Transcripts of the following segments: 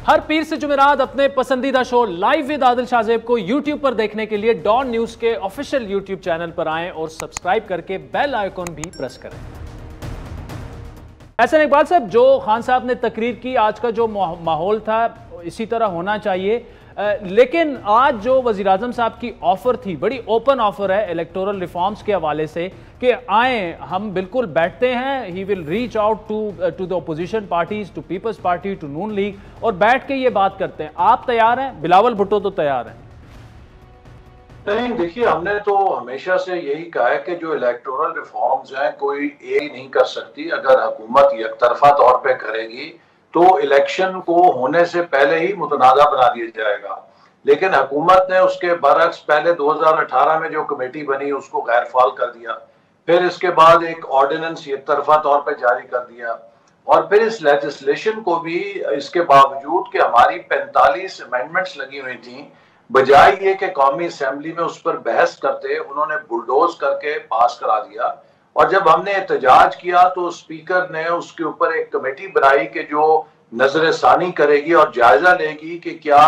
हर पीर से जुमेरात अपने पसंदीदा show live with Adil Shahzeb को यूट्यूब पर देखने के लिए डॉन न्यूज के ऑफिशियल यूट्यूब चैनल पर आएं और सब्सक्राइब करके बेल आइकॉन भी प्रेस करें। ऐसा इकबाल साहब, जो खान साहब ने तकरीर की, आज का जो माहौल था इसी तरह होना चाहिए, लेकिन आज जो वज़ीर आज़म साहब की ऑफर थी, बड़ी ओपन ऑफर है इलेक्टोरल रिफॉर्म्स के हवाले से कि आए, हम बिल्कुल बैठते हैं, he will reach out to the opposition parties, to Peoples Party, to Noon League, और बैठ के ये बात करते हैं। आप तैयार हैं? बिलावल भुट्टो तो तैयार हैं। नहीं, देखिए, हमने तो हमेशा से यही कहा है कि जो इलेक्टोरल रिफॉर्म्स हैं कोई एक नहीं कर सकती। अगर हुकूमत एकतरफा तौर पे करेगी तो इलेक्शन को होने से पहले ही मुतनाज़ा बना दिया जाएगा। लेकिन हुकूमत ने उसके बरक्स पहले 2018 में जो कमेटी बनी उसको गैर फाल कर दिया, फिर इसके बाद एक ऑर्डिनेंस एकतरफा तौर पे जारी कर दिया, और फिर इस लेजिस्लेशन को भी इसके बावजूद कि हमारी 45 अमेंडमेंट्स लगी हुई थी, बजाय ये कि कौमी असेंबली में उस पर बहस करते, उन्होंने बुलडोज करके पास करा दिया। और जब हमने एहतजाज किया तो स्पीकर ने उसके ऊपर एक कमेटी बनाई कि जो नजरसानी करेगी और जायजा लेगी कि क्या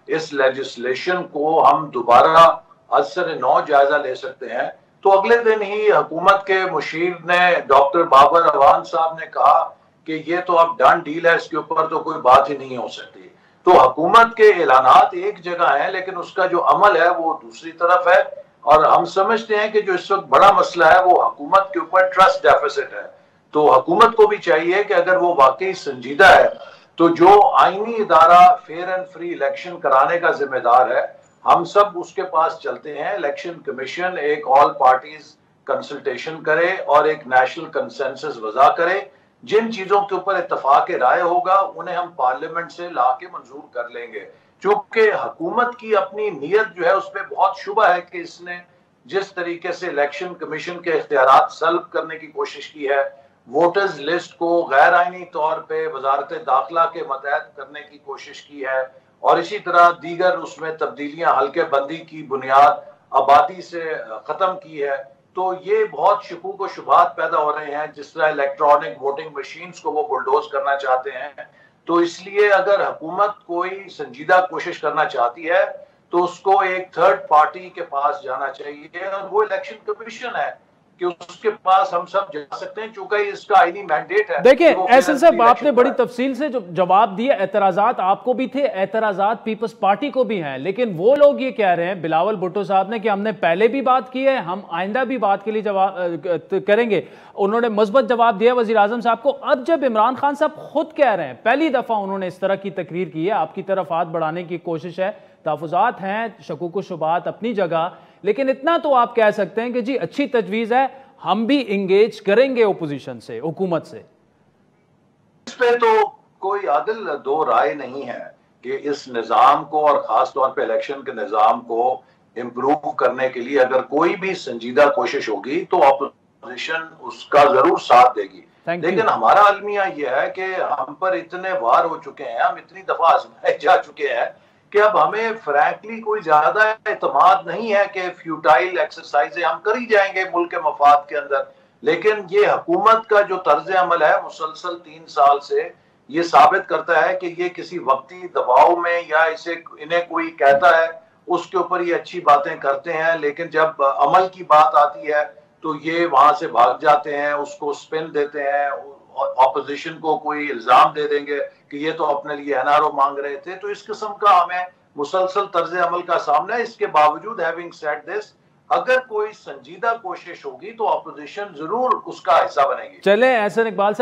इस लेजिस्लेशन को हम दोबारा असर नौ जायजा ले सकते हैं। तो अगले दिन ही हुकूमत के मुशीर ने, डॉक्टर बाबर अवान साहब ने कहा कि ये तो अब डन डील है, इसके ऊपर तो कोई बात ही नहीं हो सकती। तो हुकूमत के ऐलानात एक जगह है लेकिन उसका जो अमल है वो दूसरी तरफ है, और हम समझते हैं कि जो इस वक्त बड़ा मसला है वो हुकूमत के ऊपर ट्रस्ट डेफिसिट है। तो हुकूमत को भी चाहिए कि अगर वो वाकई संजीदा है तो जो आईनी इदारा फेयर एंड फ्री इलेक्शन कराने का जिम्मेदार है, हम सब उसके पास चलते हैं। इलेक्शन कमीशन एक ऑल पार्टीज कंसल्टेशन करे और एक नेशनल कंसेंसस वज़ा करे। जिन चीजों के ऊपर इत्तफाक राय होगा उन्हें हम पार्लियामेंट से लाके मंजूर कर लेंगे। चूंकि हुकूमत की अपनी नीयत जो है उस पर बहुत शुबा है कि इसने जिस तरीके से इलेक्शन कमीशन के इख्तियारात सल्ब करने की कोशिश की है, वोटर्स लिस्ट को गैर आईनी तौर पे वजारत दाखिला के मतहत करने की कोशिश की है, और इसी तरह दीगर उसमें तब्दीलियां हल्के बंदी की बुनियाद आबादी से खत्म की है, तो ये बहुत शकूक व शुबात पैदा हो रहे हैं। जिस तरह इलेक्ट्रॉनिक वोटिंग मशीन्स को वो बुलडोज करना चाहते हैं, तो इसलिए अगर हुकूमत कोई संजीदा कोशिश करना चाहती है तो उसको एक थर्ड पार्टी के पास जाना चाहिए, और वो इलेक्शन कमीशन है कि उसके पास हम सब जा सकते हैं, चूंकि इसका आईनी मैंडेट है। देखिए एहसन साहब, आपने बड़ी तफसील से जो जवाब दिए, एतराजात आपको भी थे, एतराजात पीपल्स पार्टी को भी हैं, लेकिन वो लोग ये कह रहे हैं, बिलावल भुट्टो साहब ने, कि हमने पहले भी बात की है, हम आइंदा भी बात के लिए जवाब करेंगे। उन्होंने मस्बत जवाब दिया वज़ीर आज़म साहब को। अब जब इमरान खान साहब खुद कह रहे हैं, पहली दफा उन्होंने इस तरह की तकरीर की है, आपकी तरफ हाथ बढ़ाने की कोशिश है, तहफ़्फ़ुज़ात हैं, शकूक व शुबात अपनी जगह, लेकिन इतना तो आप कह सकते हैं कि जी अच्छी तजवीज़ है, हम भी इंगेज करेंगे ओपोजिशन से, हुकूमत से। इस पे तो कोई आदिल दो राय नहीं है कि इस निज़ाम को, और खास तौर पे इलेक्शन के निज़ाम को इम्प्रूव करने के लिए अगर कोई भी संजीदा कोशिश होगी तो अपोजिशन उसका जरूर साथ देगी। लेकिन हमारा अलमिया यह है कि हम पर इतने वार हो चुके हैं, हम इतनी दफा आजमाए जा चुके हैं कि अब हमें फ्रैंकली कोई ज्यादा एतमाद नहीं है कि फ्यूटाइल एक्सरसाइजें हम कर ही जाएंगे मुल्क के मफाद के अंदर। लेकिन ये हुकूमत का जो तर्ज अमल है मुसलसल 3 साल से, ये साबित करता है कि ये किसी वक्ती दबाव में या इन्हें कोई कहता है उसके ऊपर ये अच्छी बातें करते हैं, लेकिन जब अमल की बात आती है तो ये वहां से भाग जाते हैं, उसको स्पिन देते हैं, ऑपोजिशन को कोई इल्जाम दे देंगे कि ये तो अपने लिए एनआरओ मांग रहे थे। तो इस किस्म का हमें मुसलसल तर्ज अमल का सामना है। इसके बावजूद हैविंग सेड दिस, अगर कोई संजीदा कोशिश होगी तो ऑपोजिशन जरूर उसका हिस्सा बनेगी। चले एहसन इकबाल साहब।